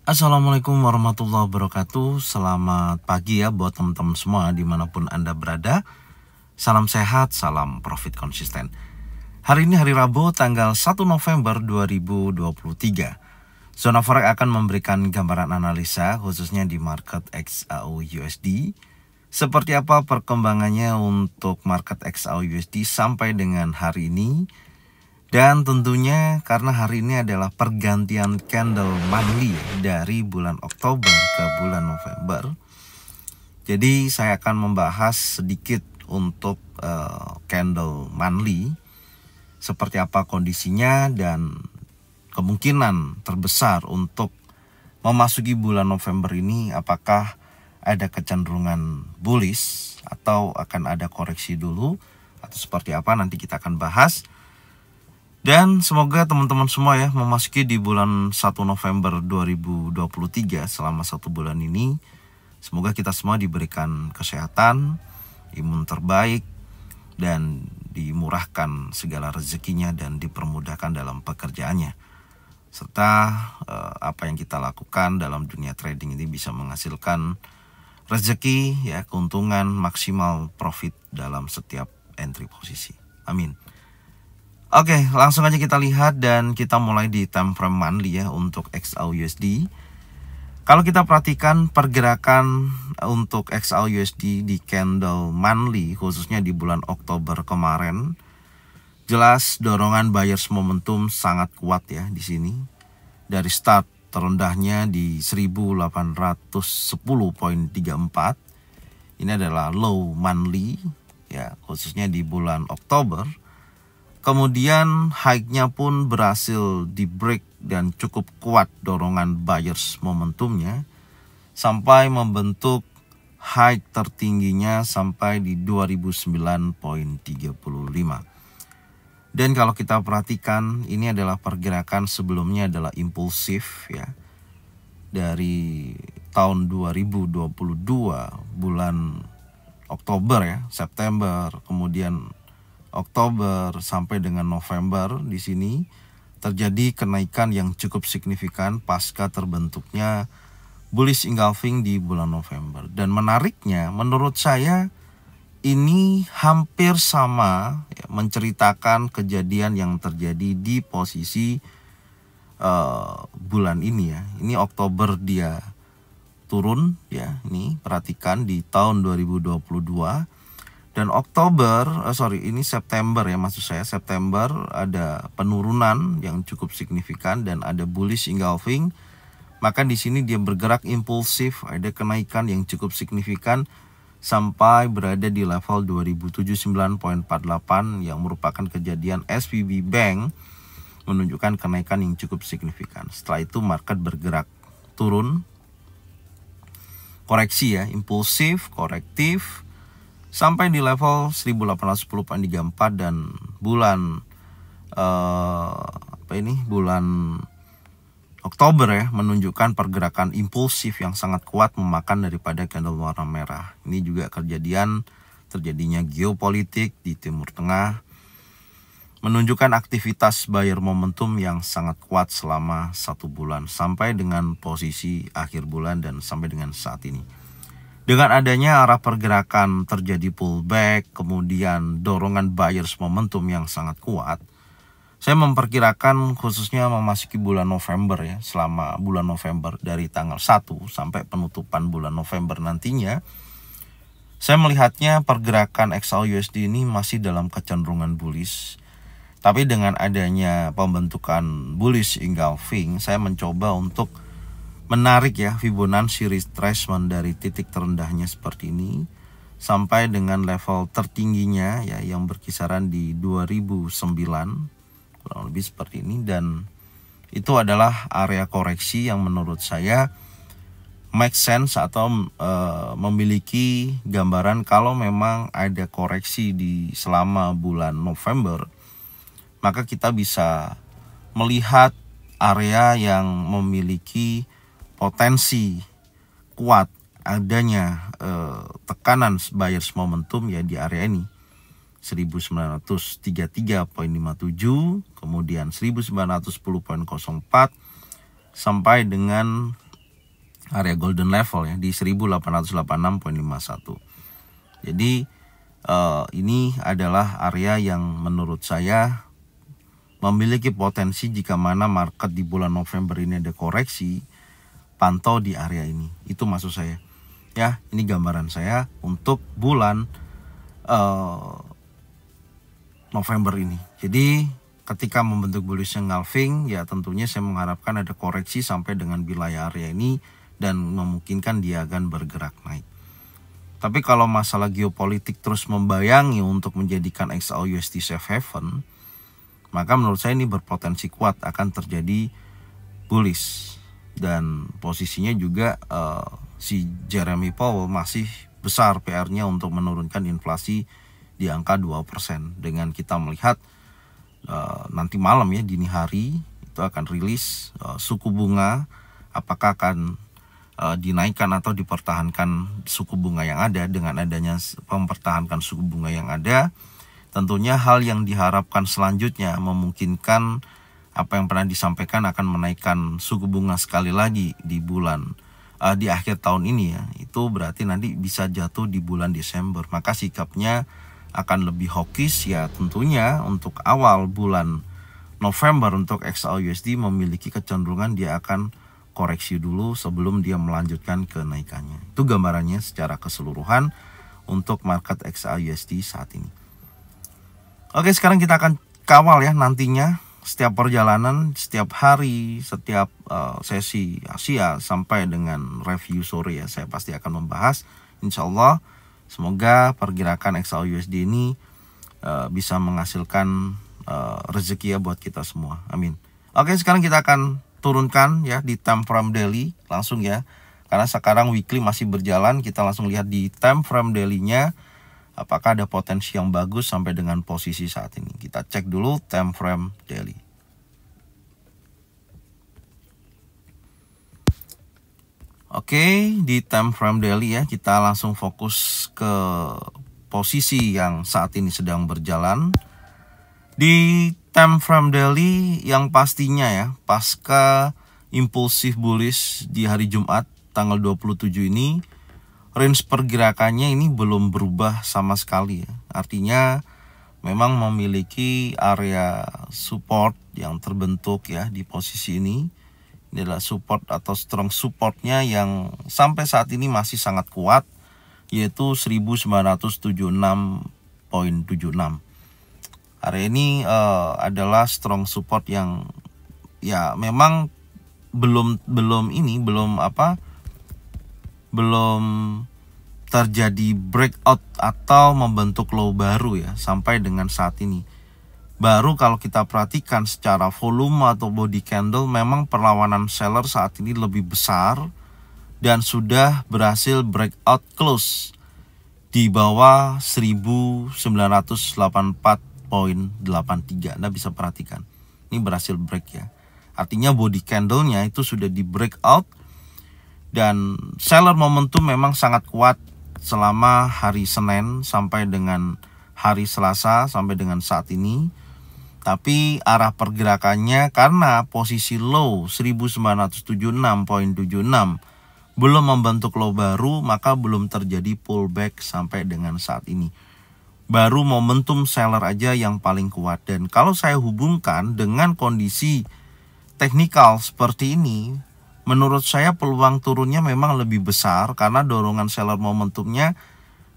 Assalamualaikum warahmatullahi wabarakatuh. Selamat pagi ya buat teman-teman semua dimanapun Anda berada. Salam sehat, salam profit konsisten. Hari ini hari Rabu tanggal 1 November 2023. Zona Forex akan memberikan gambaran analisa khususnya di market XAU USD. Seperti apa perkembangannya untuk market XAU USD sampai dengan hari ini. Dan tentunya karena hari ini adalah pergantian candle monthly dari bulan Oktober ke bulan November. Jadi saya akan membahas sedikit untuk candle monthly. Seperti apa kondisinya dan kemungkinan terbesar untuk memasuki bulan November ini. Apakah ada kecenderungan bullish atau akan ada koreksi dulu. Atau seperti apa nanti kita akan bahas. Dan semoga teman-teman semua ya memasuki di bulan 1 November 2023 selama 1 bulan ini. Semoga kita semua diberikan kesehatan, imun terbaik, dan dimurahkan segala rezekinya dan dipermudahkan dalam pekerjaannya. Serta apa yang kita lakukan dalam dunia trading ini bisa menghasilkan rezeki ya, keuntungan maksimal profit dalam setiap entry posisi. Amin. Oke, langsung aja kita lihat dan kita mulai di time frame monthly ya untuk XAU USD. Kalau kita perhatikan pergerakan untuk XAU USD di candle monthly khususnya di bulan Oktober kemarin, jelas dorongan buyers momentum sangat kuat ya di sini. Dari start terendahnya di 1810.34. Ini adalah low monthly ya, khususnya di bulan Oktober. Kemudian high-nya pun berhasil di break dan cukup kuat dorongan buyers momentumnya sampai membentuk high tertingginya sampai di 2009.35. Dan kalau kita perhatikan ini adalah pergerakan sebelumnya adalah impulsif ya. Dari tahun 2022 bulan Oktober ya, September, kemudian Oktober sampai dengan November di sini terjadi kenaikan yang cukup signifikan pasca terbentuknya bullish engulfing di bulan November. Dan menariknya menurut saya ini hampir sama ya, menceritakan kejadian yang terjadi di posisi bulan ini ya. Ini Oktober dia turun ya, ini perhatikan di tahun 2022. Dan ini September ya, maksud saya September ada penurunan yang cukup signifikan dan ada bullish engulfing. Maka di sini dia bergerak impulsif, ada kenaikan yang cukup signifikan sampai berada di level 2079.48 yang merupakan kejadian SVB Bank menunjukkan kenaikan yang cukup signifikan. Setelah itu market bergerak turun, koreksi ya, impulsif, korektif, sampai di level 1810.34 dan bulan bulan Oktober ya menunjukkan pergerakan impulsif yang sangat kuat memakan daripada candle warna merah. Ini juga terjadinya geopolitik di Timur Tengah menunjukkan aktivitas buyer momentum yang sangat kuat selama 1 bulan sampai dengan posisi akhir bulan dan sampai dengan saat ini. Dengan adanya arah pergerakan terjadi pullback, kemudian dorongan buyers momentum yang sangat kuat, saya memperkirakan khususnya memasuki bulan November ya, selama bulan November dari tanggal 1 sampai penutupan bulan November nantinya, saya melihatnya pergerakan XAU USD ini masih dalam kecenderungan bullish. Tapi dengan adanya pembentukan bullish engulfing, saya mencoba untuk menarik ya Fibonacci retracement dari titik terendahnya seperti ini sampai dengan level tertingginya ya yang berkisaran di 2009 kurang lebih seperti ini. Dan itu adalah area koreksi yang menurut saya make sense atau memiliki gambaran kalau memang ada koreksi di selama bulan November, maka kita bisa melihat area yang memiliki potensi kuat adanya tekanan buyers momentum ya di area ini 1933.57, kemudian 1910.04 sampai dengan area golden level ya di 1886,51. Jadi ini adalah area yang menurut saya memiliki potensi jika mana market di bulan November ini ada koreksi, pantau di area ini. Itu maksud saya. Ya, ini gambaran saya untuk bulan November ini. Jadi ketika membentuk bullish engulfing, ya tentunya saya mengharapkan ada koreksi sampai dengan wilayah area ini dan memungkinkan dia akan bergerak naik. Tapi kalau masalah geopolitik terus membayangi untuk menjadikan XAUUSD safe haven, maka menurut saya ini berpotensi kuat akan terjadi bullish. Dan posisinya juga si Jeremy Powell masih besar PR-nya untuk menurunkan inflasi di angka 2%. Dengan kita melihat nanti malam ya, dini hari itu akan rilis suku bunga, apakah akan dinaikkan atau dipertahankan suku bunga yang ada. Dengan adanya mempertahankan suku bunga yang ada, tentunya hal yang diharapkan selanjutnya memungkinkan apa yang pernah disampaikan akan menaikkan suku bunga sekali lagi di bulan di akhir tahun ini ya. Itu berarti nanti bisa jatuh di bulan Desember. Maka sikapnya akan lebih hawkish ya, tentunya untuk awal bulan November untuk XAUUSD memiliki kecenderungan dia akan koreksi dulu sebelum dia melanjutkan kenaikannya. Itu gambarannya secara keseluruhan untuk market XAUUSD saat ini. Oke, sekarang kita akan kawal ya nantinya setiap perjalanan, setiap hari, setiap sesi Asia sampai dengan review sore ya. Saya pasti akan membahas, insya Allah. Semoga pergerakan XAUUSD ini bisa menghasilkan rezeki ya buat kita semua. Amin. Oke, sekarang kita akan turunkan ya di time frame daily langsung ya. Karena sekarang weekly masih berjalan, kita langsung lihat di time frame daily-nya apakah ada potensi yang bagus sampai dengan posisi saat ini. Kita cek dulu time frame daily. Oke, di time frame daily ya, kita langsung fokus ke posisi yang saat ini sedang berjalan. Di time frame daily yang pastinya ya, pasca impulsif bullish di hari Jumat tanggal 27 ini, range pergerakannya ini belum berubah sama sekali ya. Artinya memang memiliki area support yang terbentuk ya di posisi ini. Ini adalah support atau strong supportnya yang sampai saat ini masih sangat kuat, yaitu 1976,76. Area ini adalah strong support yang ya memang belum terjadi breakout atau membentuk low baru ya sampai dengan saat ini. Baru kalau kita perhatikan secara volume atau body candle, memang perlawanan seller saat ini lebih besar dan sudah berhasil breakout close di bawah 1984,83. Anda bisa perhatikan, ini berhasil break ya. Artinya body candle-nya itu sudah di breakout dan seller momentum memang sangat kuat selama hari Senin sampai dengan hari Selasa sampai dengan saat ini. Tapi arah pergerakannya karena posisi low 1976,76 belum membentuk low baru, maka belum terjadi pullback sampai dengan saat ini. Baru momentum seller aja yang paling kuat. Dan kalau saya hubungkan dengan kondisi teknikal seperti ini, menurut saya peluang turunnya memang lebih besar karena dorongan seller momentumnya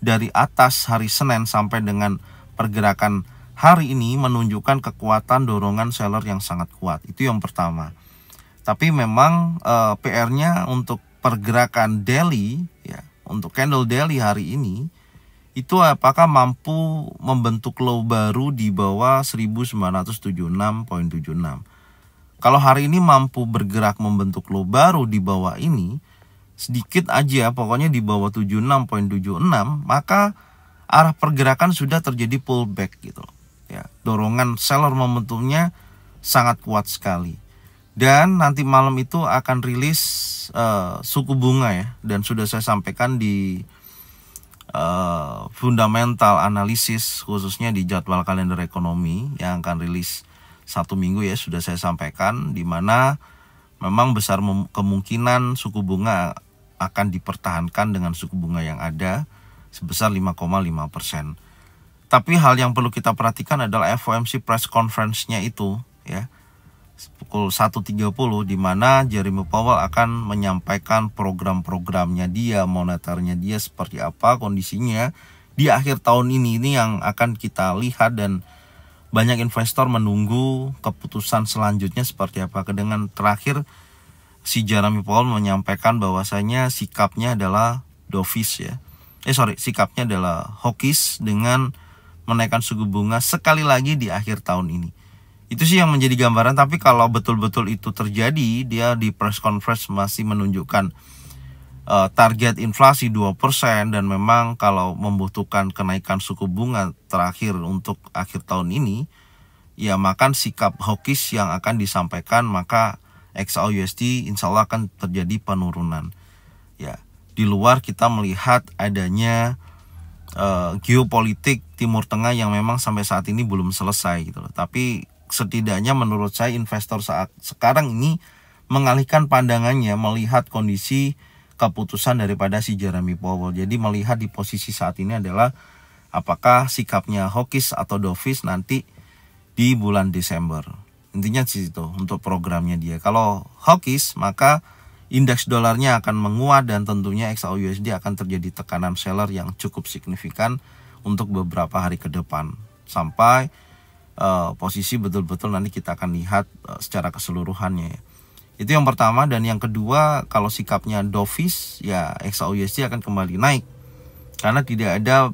dari atas hari Senin sampai dengan pergerakan hari ini menunjukkan kekuatan dorongan seller yang sangat kuat. Itu yang pertama. Tapi memang PR-nya untuk pergerakan daily ya, untuk candle daily hari ini itu apakah mampu membentuk low baru di bawah 1976,76. Kalau hari ini mampu bergerak membentuk low baru di bawah ini, sedikit aja pokoknya di bawah 76,76, maka arah pergerakan sudah terjadi pullback gitu. Ya, dorongan seller momentumnya sangat kuat sekali. Dan nanti malam itu akan rilis suku bunga ya, dan sudah saya sampaikan di fundamental analisis khususnya di jadwal kalender ekonomi yang akan rilis 1 minggu ya, sudah saya sampaikan di mana memang besar kemungkinan suku bunga akan dipertahankan dengan suku bunga yang ada sebesar 5,5%. Tapi hal yang perlu kita perhatikan adalah FOMC press conference-nya itu ya, pukul 1.30, di mana Jeremy Powell akan menyampaikan program-programnya dia, moneternya dia seperti apa kondisinya di akhir tahun ini yang akan kita lihat, dan banyak investor menunggu keputusan selanjutnya seperti apa. Dengan terakhir si Jeremy Powell menyampaikan bahwasanya sikapnya adalah dovish ya. Sikapnya adalah hawkish dengan menaikkan suku bunga sekali lagi di akhir tahun ini. Itu sih yang menjadi gambaran, tapi kalau betul-betul itu terjadi, dia di press conference masih menunjukkan target inflasi 2%, dan memang kalau membutuhkan kenaikan suku bunga terakhir untuk akhir tahun ini, ya maka sikap hawkish yang akan disampaikan, maka XAUUSD insya Allah akan terjadi penurunan. Ya, di luar kita melihat adanya geopolitik Timur Tengah yang memang sampai saat ini belum selesai gitu loh. Tapi setidaknya menurut saya investor saat sekarang ini mengalihkan pandangannya melihat kondisi keputusan daripada si Jeremy Powell. Jadi melihat di posisi saat ini adalah apakah sikapnya hawkish atau dovish nanti di bulan Desember. Intinya di situ untuk programnya dia. Kalau hawkish maka indeks dolarnya akan menguat, dan tentunya XAUUSD akan terjadi tekanan seller yang cukup signifikan untuk beberapa hari ke depan sampai posisi betul-betul nanti kita akan lihat secara keseluruhannya ya. Itu yang pertama. Dan yang kedua, kalau sikapnya dovish ya XAUUSD akan kembali naik karena tidak ada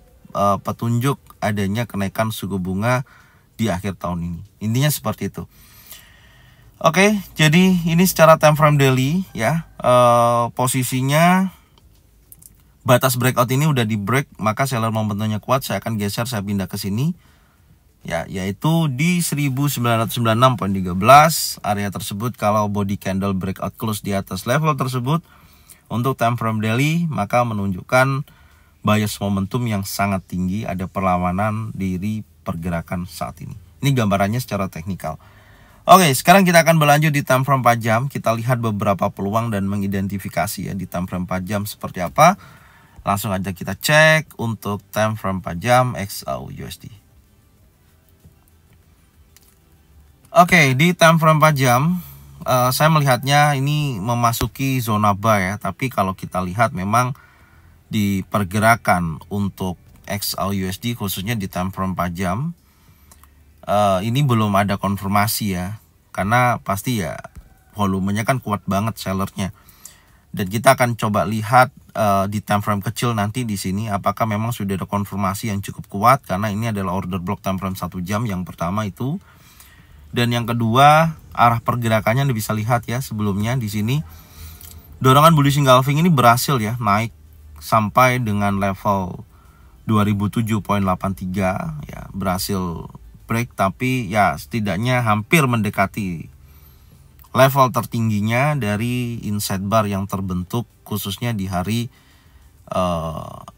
petunjuk adanya kenaikan suku bunga di akhir tahun ini. Intinya seperti itu. Oke, jadi ini secara time frame daily ya, posisinya batas breakout ini udah di break, maka seller momentumnya kuat. Saya akan geser, saya pindah ke sini ya, yaitu di 1996.13 area tersebut. Kalau body candle breakout close di atas level tersebut untuk time frame daily, maka menunjukkan bias momentum yang sangat tinggi, ada perlawanan diri pergerakan saat ini. Ini gambarannya secara teknikal. Oke, sekarang kita akan berlanjut di time frame 4 jam. Kita lihat beberapa peluang dan mengidentifikasi ya di time frame 4 jam seperti apa. Langsung aja kita cek untuk time frame 4 jam XAUUSD. Oke, di time frame 4 jam saya melihatnya ini memasuki zona buy ya. Tapi kalau kita lihat memang di pergerakan untuk XAUUSD khususnya di time frame 4 jam ini belum ada konfirmasi ya, karena pasti ya volumenya kan kuat banget sellernya. Dan kita akan coba lihat di time frame kecil nanti di sini apakah memang sudah ada konfirmasi yang cukup kuat, karena ini adalah order block time frame 1 jam yang pertama itu. Dan yang kedua, arah pergerakannya Anda bisa lihat ya, sebelumnya di sini dorongan bullish engulfing ini berhasil ya naik sampai dengan level 2007.83 ya, berhasil break, tapi ya setidaknya hampir mendekati level tertingginya dari inside bar yang terbentuk khususnya di hari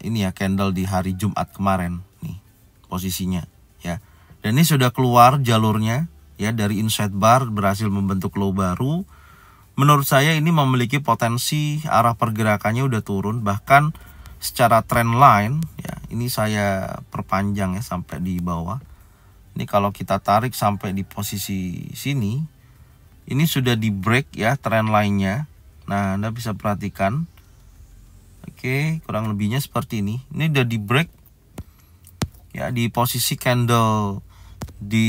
ini ya, candle di hari Jumat kemarin nih posisinya ya. Dan ini sudah keluar jalurnya ya dari inside bar, berhasil membentuk low baru. Menurut saya ini memiliki potensi arah pergerakannya udah turun, bahkan secara trend line ya, ini saya perpanjang ya sampai di bawah. Ini kalau kita tarik sampai di posisi sini, ini sudah di break ya trend line-nya. Nah, Anda bisa perhatikan. Oke, kurang lebihnya seperti ini. Ini udah di break ya di posisi candle di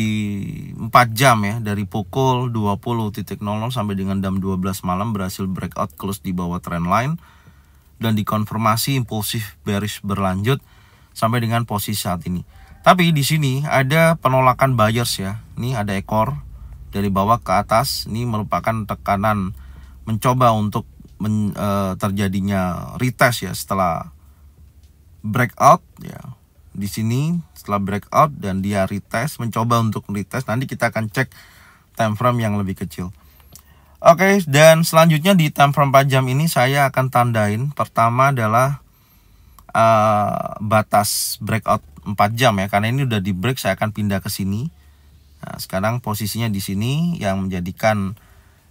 4 jam ya, dari pukul 20.00 sampai dengan jam 12 malam berhasil breakout close di bawah trend line dan dikonfirmasi impulsif bearish berlanjut sampai dengan posisi saat ini. Tapi di sini ada penolakan buyers ya. Ini ada ekor dari bawah ke atas. Ini merupakan tekanan mencoba untuk terjadinya retest ya setelah breakout ya. Di sini setelah breakout dan dia retest, mencoba untuk retest. Nanti kita akan cek time frame yang lebih kecil. Oke, dan selanjutnya di time frame 4 jam ini saya akan tandain. Pertama adalah batas breakout 4 jam ya, karena ini udah di break. Saya akan pindah ke sini. Nah, sekarang posisinya di sini yang menjadikan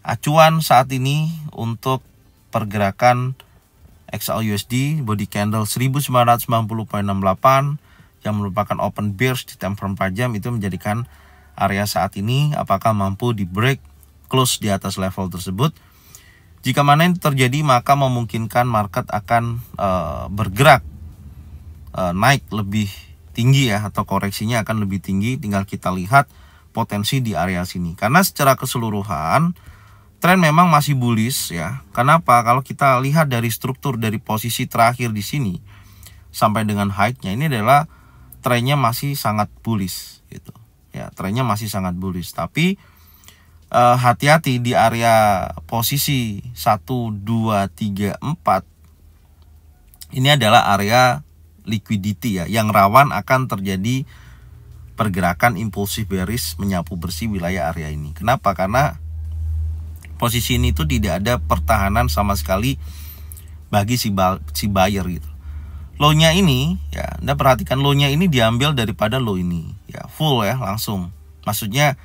acuan saat ini untuk pergerakan XAUUSD body candle 1990.68 yang merupakan open bearish di time frame 4 jam itu menjadikan area saat ini apakah mampu di break close di atas level tersebut. Jika mana itu terjadi maka memungkinkan market akan bergerak naik lebih tinggi ya, atau koreksinya akan lebih tinggi. Tinggal kita lihat potensi di area sini. Karena secara keseluruhan tren memang masih bullish ya. Kenapa? Kalau kita lihat dari struktur dari posisi terakhir di sini sampai dengan high-nya, ini adalah trennya masih sangat bullish gitu. Ya, trennya masih sangat bullish. Tapi hati-hati di area posisi 1 2 3 4. Ini adalah area liquidity ya, yang rawan akan terjadi pergerakan impulsif bearish menyapu bersih wilayah area ini. Kenapa? Karena posisi ini tuh tidak ada pertahanan sama sekali bagi si buyer gitu. Low-nya ini ya, Anda perhatikan low-nya ini diambil daripada low ini ya, full ya, langsung. Maksudnya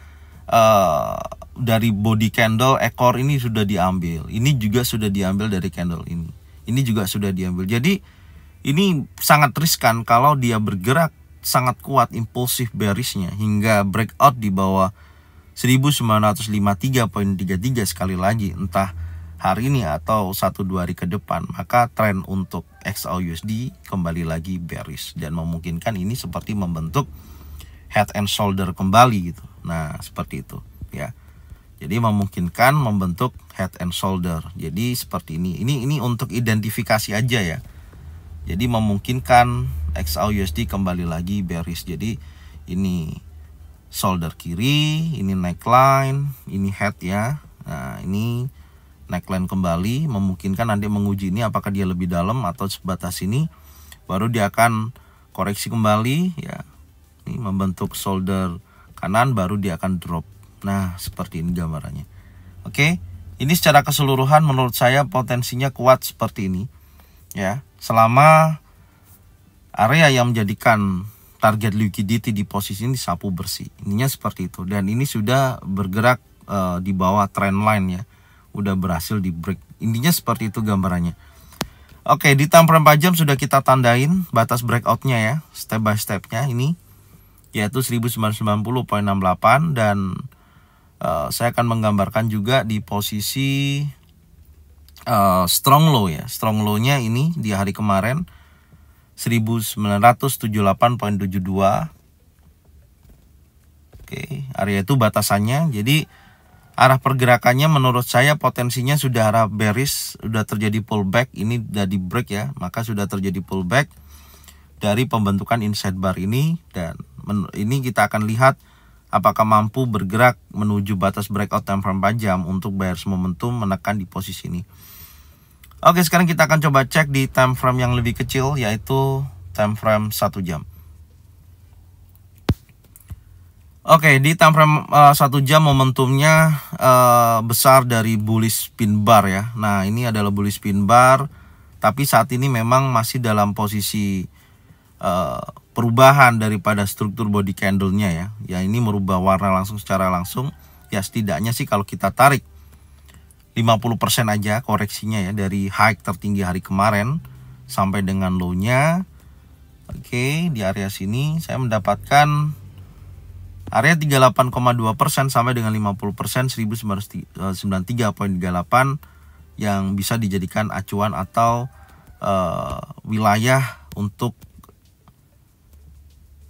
dari body candle ekor ini sudah diambil. Ini juga sudah diambil dari candle ini. Ini juga sudah diambil. Jadi ini sangat riskan kalau dia bergerak sangat kuat impulsif bearishnya hingga breakout di bawah 1953.33 sekali lagi, entah hari ini atau 1-2 hari ke depan, maka tren untuk XAUUSD kembali lagi bearish dan memungkinkan ini seperti membentuk head and shoulder kembali gitu. Nah, seperti itu ya. Jadi memungkinkan membentuk head and shoulder. Jadi seperti ini. Ini untuk identifikasi aja ya. Jadi memungkinkan XAUUSD kembali lagi bearish. Jadi ini shoulder kiri, ini neckline, ini head ya. Nah, ini neckline kembali, memungkinkan nanti menguji ini apakah dia lebih dalam atau sebatas ini. Baru dia akan koreksi kembali ya. Ini membentuk shoulder kanan, baru dia akan drop. Nah, seperti ini gambarannya. Oke. Ini secara keseluruhan menurut saya potensinya kuat seperti ini. Ya, selama area yang menjadikan target liquidity di posisi ini sapu bersih, ininya seperti itu. Dan ini sudah bergerak di bawah trend line ya, udah berhasil di break. Intinya seperti itu gambarannya. Oke, di time frame 4 jam sudah kita tandain batas breakoutnya ya, step by stepnya ini, yaitu 1990.68 dan saya akan menggambarkan juga di posisi strong low ya. Strong low-nya ini di hari kemarin 1978.72. Oke, area itu batasannya. Jadi arah pergerakannya menurut saya potensinya sudah arah bearish, sudah terjadi pullback. Ini sudah di break ya, maka sudah terjadi pullback dari pembentukan inside bar ini. Dan ini kita akan lihat apakah mampu bergerak menuju batas breakout time frame 4 jam untuk buyers momentum menekan di posisi ini. Oke, sekarang kita akan coba cek di time frame yang lebih kecil, yaitu time frame 1 jam. Oke, di time frame 1 jam momentumnya besar dari bullish pin bar ya. Nah, ini adalah bullish pin bar, tapi saat ini memang masih dalam posisi perubahan daripada struktur body candle-nya ya. Ya, ini merubah warna langsung secara langsung. Ya, setidaknya sih kalau kita tarik 50% aja koreksinya ya, dari high tertinggi hari kemarin sampai dengan low-nya. Oke, di area sini saya mendapatkan area 38,2% sampai dengan 50%, 1993.38 yang bisa dijadikan acuan atau wilayah untuk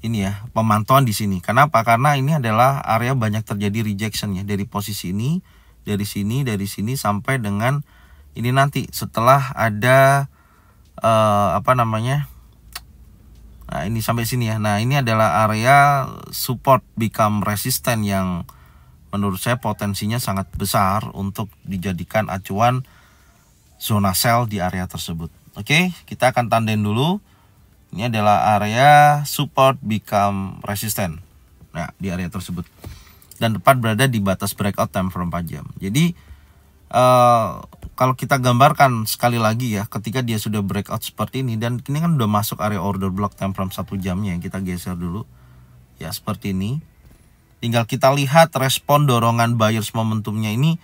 ini ya, pemantauan di sini. Kenapa? Karena ini adalah area banyak terjadi rejection ya, dari posisi ini, dari sini sampai dengan ini nanti setelah ada nah ini sampai sini ya. Nah, ini adalah area support become resistant yang menurut saya potensinya sangat besar untuk dijadikan acuan zona sell di area tersebut. Oke, kita akan tandain dulu. Ini adalah area support become resistant. Nah, di area tersebut. Dan tepat berada di batas breakout time frame 4 jam. Jadi kalau kita gambarkan sekali lagi ya, ketika dia sudah breakout seperti ini, dan ini kan udah masuk area order block time frame 1 jamnya, yang kita geser dulu ya, seperti ini. Tinggal kita lihat respon dorongan buyers momentumnya ini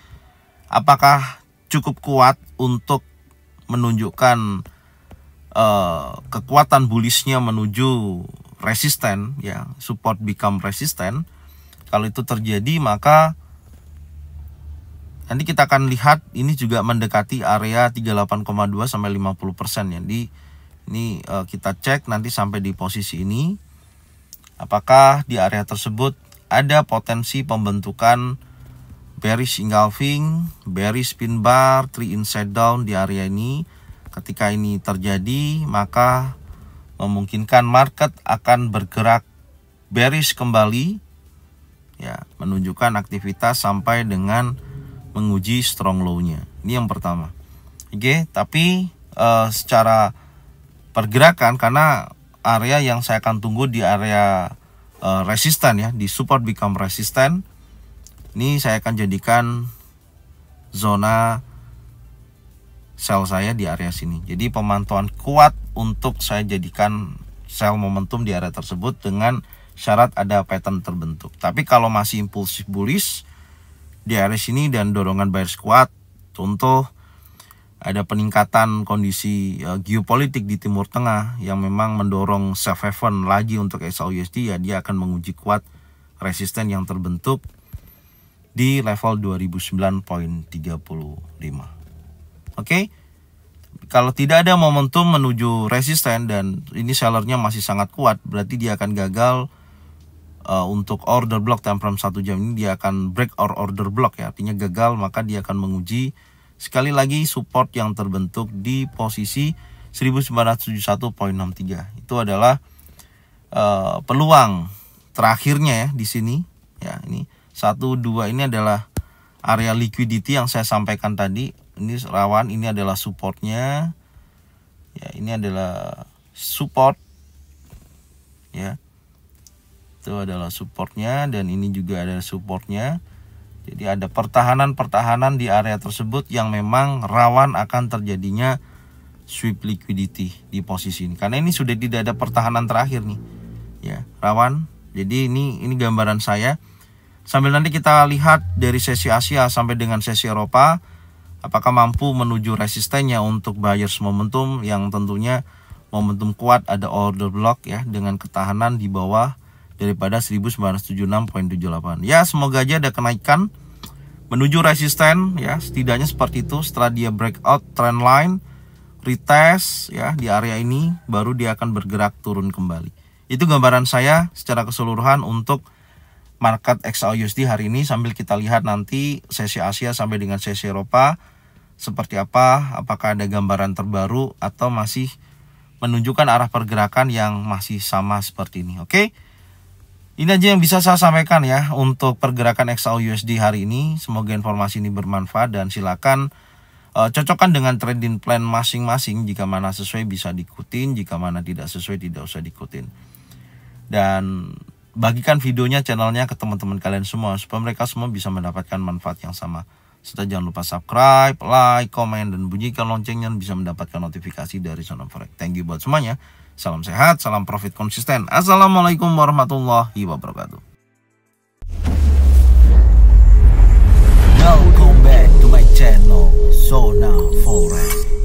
apakah cukup kuat untuk menunjukkan kekuatan bullishnya menuju resisten, ya, support become resisten. Kalau itu terjadi, maka nanti kita akan lihat ini juga mendekati area 38,2 sampai 50% ya. Jadi ini kita cek nanti sampai di posisi ini, apakah di area tersebut ada potensi pembentukan bearish engulfing, bearish pin bar, 3 inside down di area ini. Ketika ini terjadi, maka memungkinkan market akan bergerak bearish kembali, ya, menunjukkan aktivitas sampai dengan menguji strong low-nya. Ini yang pertama. Oke, tapi secara pergerakan, karena area yang saya akan tunggu di area resisten ya, di support become resisten. Ini saya akan jadikan zona sell saya di area sini. Jadi pemantauan kuat untuk saya jadikan sell momentum di area tersebut dengan syarat ada pattern terbentuk. Tapi kalau masih impulsif bullish di area sini dan dorongan bearish kuat, contoh ada peningkatan kondisi geopolitik di Timur Tengah yang memang mendorong safe haven lagi untuk XAUUSD, ya dia akan menguji kuat resisten yang terbentuk di level 2009.35. Oke, kalau tidak ada momentum menuju resisten dan ini sellernya masih sangat kuat, berarti dia akan gagal untuk order block time frame 1 jam ini. Dia akan break order block, ya, artinya gagal, maka dia akan menguji sekali lagi support yang terbentuk di posisi 1971.63. Itu adalah peluang terakhirnya ya di sini. Ya, ini 1, 2 ini adalah area liquidity yang saya sampaikan tadi. Ini rawan, ini adalah supportnya. Ya, ini adalah support. Ya, itu adalah supportnya dan ini juga ada supportnya. Jadi ada pertahanan-pertahanan di area tersebut yang memang rawan akan terjadinya sweep liquidity di posisi ini. Karena ini sudah tidak ada pertahanan terakhir nih. Ya, rawan. Jadi ini gambaran saya. Sambil nanti kita lihat dari sesi Asia sampai dengan sesi Eropa, apakah mampu menuju resistennya untuk buyers momentum yang tentunya momentum kuat, ada order block ya dengan ketahanan di bawah daripada 1976.78. Ya, semoga aja ada kenaikan menuju resisten ya, setidaknya seperti itu. Setelah dia breakout trend line, retest ya di area ini, baru dia akan bergerak turun kembali. Itu gambaran saya secara keseluruhan untuk market XAUUSD hari ini, sambil kita lihat nanti sesi Asia sampai dengan sesi Eropa seperti apa, apakah ada gambaran terbaru atau masih menunjukkan arah pergerakan yang masih sama seperti ini. Oke, ini aja yang bisa saya sampaikan ya untuk pergerakan XAUUSD hari ini. Semoga informasi ini bermanfaat dan silakan cocokkan dengan trading plan masing-masing. Jika mana sesuai bisa diikutin, jika mana tidak sesuai tidak usah diikutin. Dan bagikan videonya, channelnya ke teman-teman kalian semua supaya mereka semua bisa mendapatkan manfaat yang sama. Serta jangan lupa subscribe, like, komen, dan bunyikan loncengnya bisa mendapatkan notifikasi dari Zona Forex. Thank you buat semuanya. Salam sehat, salam profit konsisten. Assalamualaikum warahmatullahi wabarakatuh. Welcome back to my channel Zona Forex.